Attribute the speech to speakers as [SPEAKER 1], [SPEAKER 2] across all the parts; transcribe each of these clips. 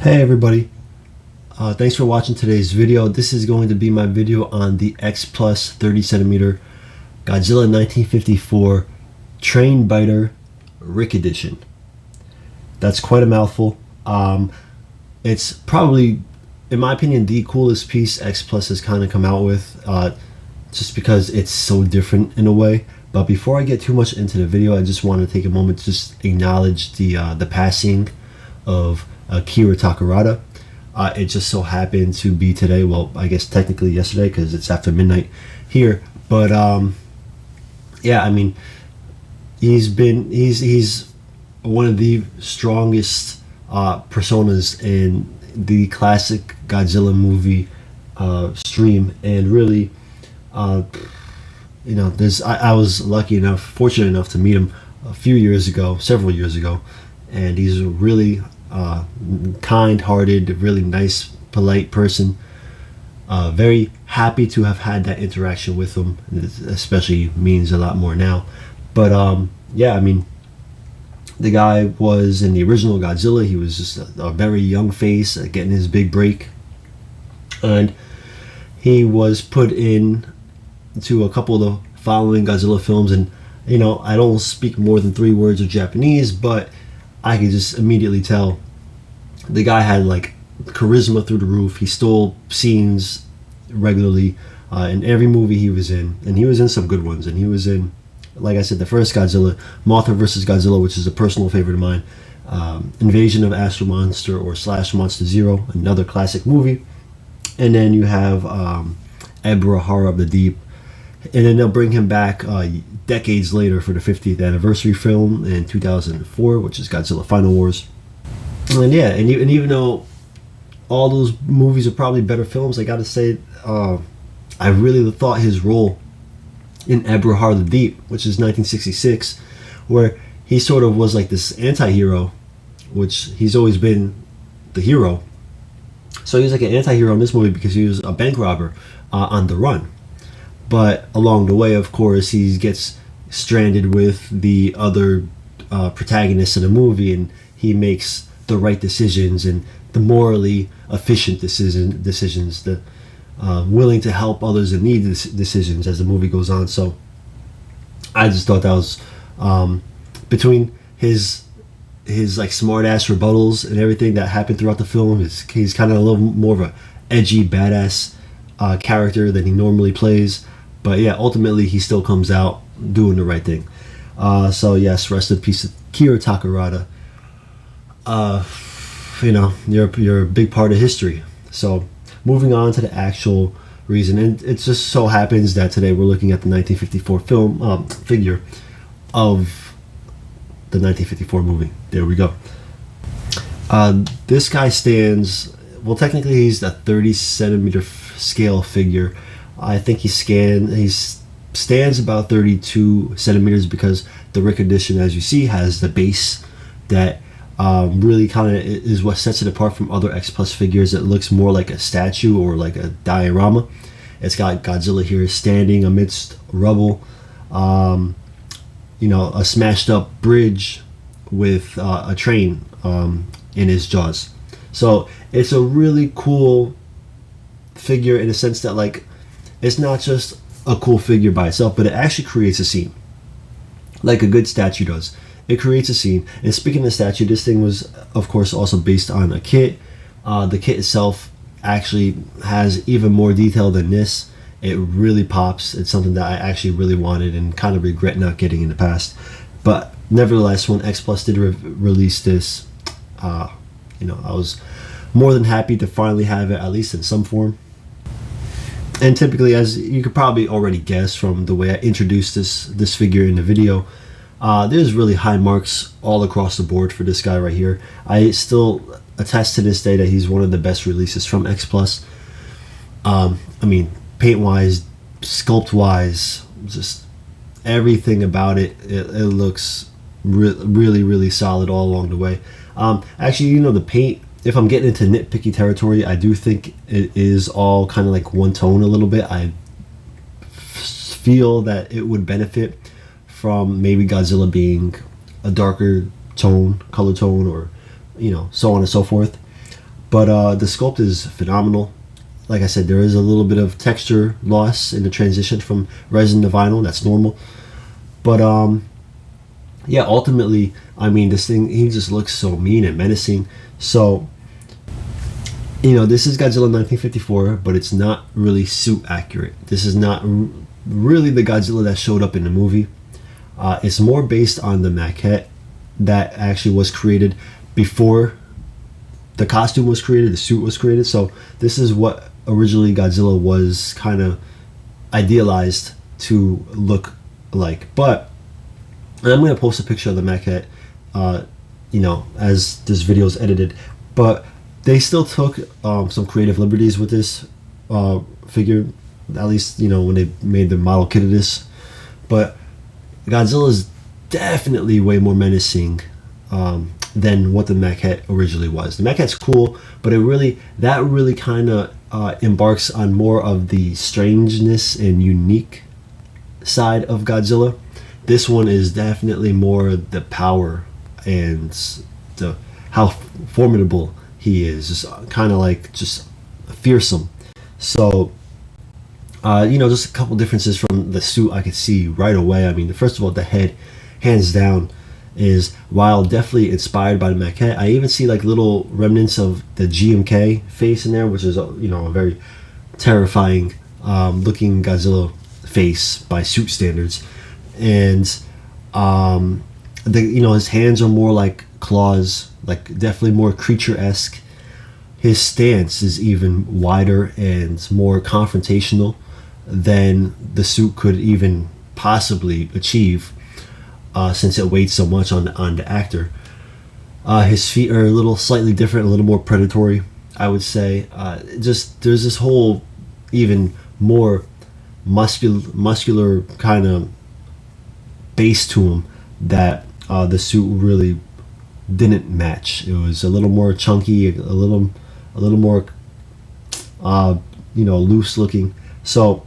[SPEAKER 1] Hey everybody, thanks for watching today's video. This is going to be my video on the X Plus 30cm Godzilla 1954 Train Biter Rick Edition. That's quite a mouthful. It's probably, in my opinion, the coolest piece X Plus has kind of come out with, just because it's so different in a way. But before I get too much into the video, I just want to take a moment to just acknowledge the passing of Akira Takarada. It just so happened to be today. Well, I guess technically yesterday because it's after midnight here. But yeah, I mean, he's one of the strongest personas in the classic Godzilla movie stream, and really, I was fortunate enough to meet him several years ago, and he's a really kind-hearted, really nice, polite person. Very happy to have had that interaction with him. It especially means a lot more now. But yeah, I mean, the guy was in the original Godzilla. He was just a very young face, getting his big break, and he was put in to a couple of the following Godzilla films. And I don't speak more than 3 words of Japanese, but I could just immediately tell the guy had like charisma through the roof. He stole scenes regularly in every movie he was in, and he was in some good ones. And he was in, like I said, the first Godzilla, Mothra vs. Godzilla, which is a personal favorite of mine, Invasion of Astro Monster or / Monster Zero, another classic movie. And then you have Ebra, Horror of the Deep, and then they'll bring him back decades later for the 50th anniversary film in 2004, which is Godzilla Final Wars. And yeah, and even though all those movies are probably better films, I gotta say, I really thought his role in Ebra, Horror of the Deep, which is 1966, where he sort of was like this anti-hero, which he's always been the hero. So he was like an anti-hero in this movie because he was a bank robber on the run. But along the way, of course, he gets stranded with the other protagonists of the movie, and he makes the right decisions and the morally efficient decisions, the willing to help others in need decisions as the movie goes on. So I just thought that was, between his like smart ass rebuttals and everything that happened throughout the film, he's kind of a little more of a edgy badass character than he normally plays. But yeah, ultimately he still comes out doing the right thing. So yes, rest in peace, Akira Takarada. You're a big part of history. So moving on to the actual reason, and it just so happens that today we're looking at the 1954 film figure of the 1954 movie. There we go. This guy stands, well, technically he's a 30cm scale figure. I think he stands about 32 centimeters because the Rick edition, as you see, has the base that really kind of is what sets it apart from other X Plus figures. It looks more like a statue or like a diorama. It's got Godzilla here standing amidst rubble, a smashed up bridge with a train in his jaws. So it's a really cool figure in a sense that, like, it's not just a cool figure by itself, but it actually creates a scene, like a good statue does. It creates a scene. And speaking of statue, this thing was, of course, also based on a kit. The kit itself actually has even more detail than this. It really pops. It's something that I actually really wanted and kind of regret not getting in the past. But nevertheless, when X Plus did release this, I was more than happy to finally have it, at least in some form. And typically, as you could probably already guess from the way I introduced this figure in the video, there's really high marks all across the board for this guy right here. I still attest to this day that he's one of the best releases from X Plus. I mean, paint-wise, sculpt-wise, just everything about it looks really, really solid all along the way. Actually, the paint, if I'm getting into nitpicky territory, I do think it is all kind of like one tone a little bit. I feel that it would benefit from maybe Godzilla being a darker color tone, or so on and so forth. But the sculpt is phenomenal. Like I said, there is a little bit of texture loss in the transition from resin to vinyl. That's normal. But yeah, ultimately, I mean, this thing, he just looks so mean and menacing. So, you know, this is Godzilla 1954, but it's not really suit accurate. This is not really the Godzilla that showed up in the movie. It's more based on the maquette that actually was created before the costume was created, the suit was created. So this is what originally Godzilla was kind of idealized to look like. But and I'm going to post a picture of the maquette, you know, as this video is edited. But they still took some creative liberties with this figure, at least, you know, when they made the model kit of this. But Godzilla is definitely way more menacing than what the maquette originally was. The maquette's cool, but that really kind of embarks on more of the strangeness and unique side of Godzilla. This one is definitely more the power and how formidable he is, just kind of like just fearsome. So you know, just a couple differences from the suit I could see right away. I mean, first of all, the head, hands down, is, while definitely inspired by the maquette, I even see like little remnants of the GMK face in there, which is, you know, a very terrifying looking Godzilla face by suit standards. And you know, his hands are more like claws, like definitely more creature-esque. His stance is even wider and more confrontational than the suit could even possibly achieve, since it weighs so much on the actor. His feet are a little slightly different, a little more predatory, I would say. Just there's this whole even more muscular kind of base to him that the suit really didn't match. It was a little more chunky, a little more you know, loose looking. So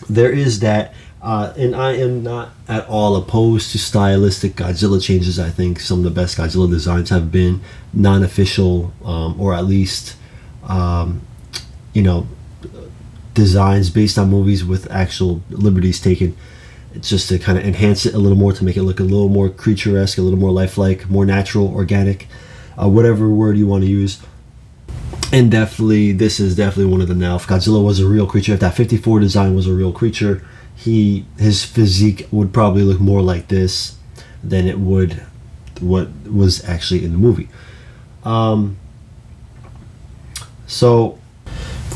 [SPEAKER 1] there is that, and I am not at all opposed to stylistic Godzilla changes. I think some of the best Godzilla designs have been non-official, or at least you know, designs based on movies with actual liberties taken. It's just to kind of enhance it a little more, to make it look a little more creature-esque, a little more lifelike, more natural, organic, whatever word you want to use. And definitely, this is definitely one of them now. If Godzilla was a real creature, if that 54 design was a real creature, his physique would probably look more like this than it would what was actually in the movie. So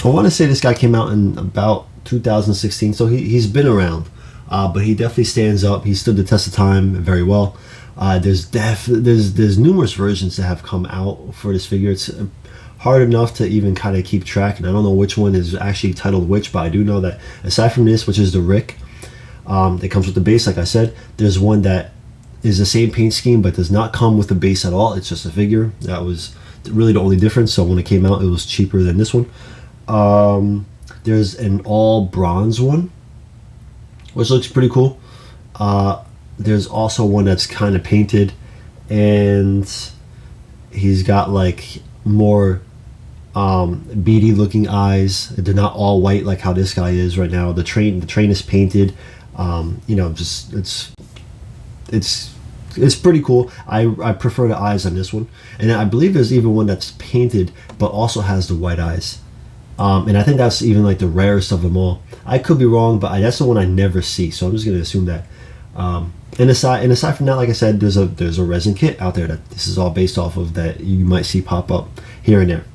[SPEAKER 1] I want to say this guy came out in about 2016, so he's been around. But he definitely stands up. He stood the test of time very well. There's numerous versions that have come out for this figure. It's hard enough to even kind of keep track, and I don't know which one is actually titled which, but I do know that aside from this, which is the Rick, that comes with the base, like I said, there's one that is the same paint scheme but does not come with the base at all. It's just a figure. That was really the only difference. So when it came out, it was cheaper than this one. There's an all bronze one, which looks pretty cool. There's also one that's kind of painted, and he's got like more beady looking eyes. They're not all white like how this guy is right now. The train is painted. You know, just it's pretty cool. I prefer the eyes on this one, and I believe there's even one that's painted but also has the white eyes. And I think that's even like the rarest of them all. I could be wrong, but that's the one I never see, so I'm just going to assume that. And aside from that, like I said, there's a resin kit out there that this is all based off of, that you might see pop up here and there.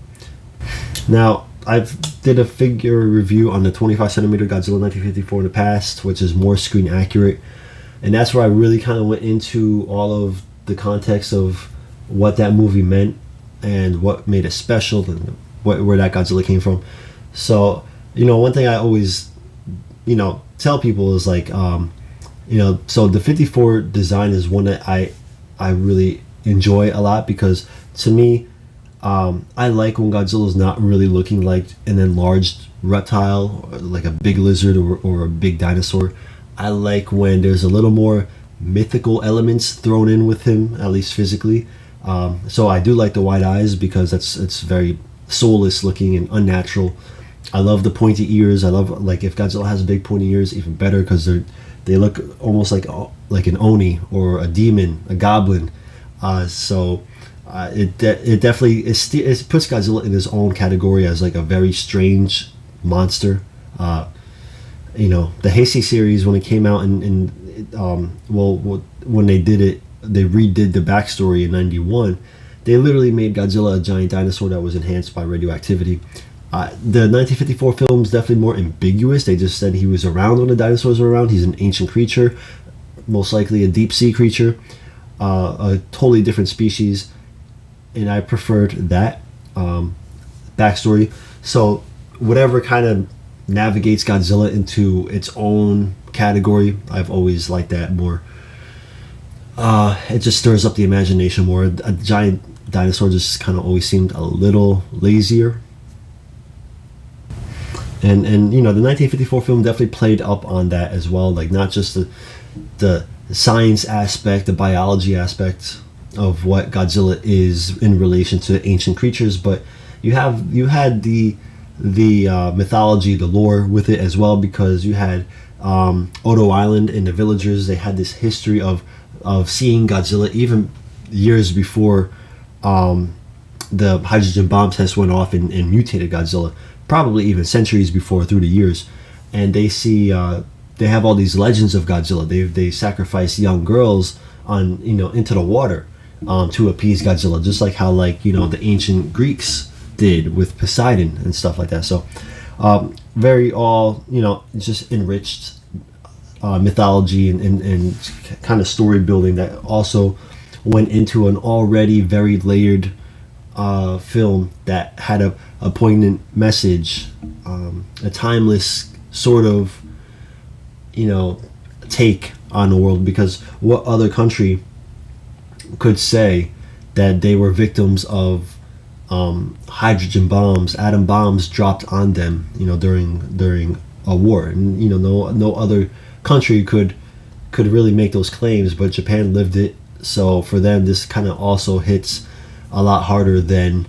[SPEAKER 1] Now, I've did a figure review on the 25 centimeter Godzilla 1954 in the past, which is more screen accurate, and that's where I really kind of went into all of the context of what that movie meant and what made it special and where that Godzilla came from. So, you know, one thing I always, you know, tell people is like, you know, so the 54 design is one that I really enjoy a lot, because to me, I like when Godzilla's not really looking like an enlarged reptile, or like a big lizard or a big dinosaur. I like when there's a little more mythical elements thrown in with him, at least physically. So I do like the wide eyes, because it's very soulless looking and unnatural. I love the pointy ears. I love, like, if Godzilla has big pointy ears, even better, because they look almost like an oni or a demon, a goblin. It definitely it puts Godzilla in his own category as like a very strange monster. The Heisei series, when it came out, when they did it, they redid the backstory in '91. They literally made Godzilla a giant dinosaur that was enhanced by radioactivity. The 1954 film is definitely more ambiguous. They just said he was around when the dinosaurs were around. He's an ancient creature, most likely a deep sea creature, a totally different species, and I preferred that backstory. So whatever kind of navigates Godzilla into its own category, I've always liked that more. It just stirs up the imagination more. A giant dinosaur just kind of always seemed a little lazier. And the 1954 film definitely played up on that as well, like not just the science aspect, the biology aspect of what Godzilla is in relation to ancient creatures, but you had the mythology, the lore with it as well, because you had Odo Island and the villagers. They had this history of seeing Godzilla even years before the hydrogen bomb test went off and mutated Godzilla, probably even centuries before, through the years. And they see they have all these legends of Godzilla. They sacrifice young girls into the water to appease Godzilla, just like how the ancient Greeks did with Poseidon and stuff like that. So very all just enriched mythology and kind of story building that also went into an already very layered film that had a poignant message, a timeless sort of take on the world, because what other country could say that they were victims of hydrogen bombs, atom bombs dropped on them during a war? And no other country could really make those claims, but Japan lived it. So for them, this kind of also hits a lot harder than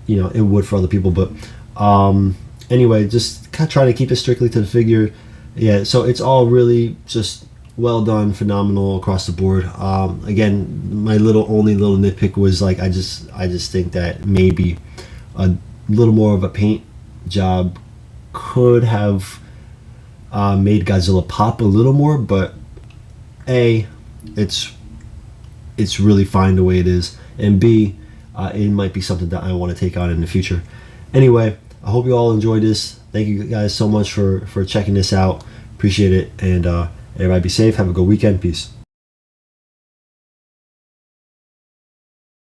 [SPEAKER 1] it would for other people. But anyway, just kind of try to keep it strictly to the figure. Yeah, so it's all really just well done, phenomenal across the board. Again, my only little nitpick was I just think that maybe a little more of a paint job could have made Godzilla pop a little more, but it's really fine the way it is, and B, it might be something that I want to take on in the future. Anyway, I hope you all enjoyed this. Thank you guys so much for checking this out. Appreciate it, and everybody be safe. Have a good weekend. Peace.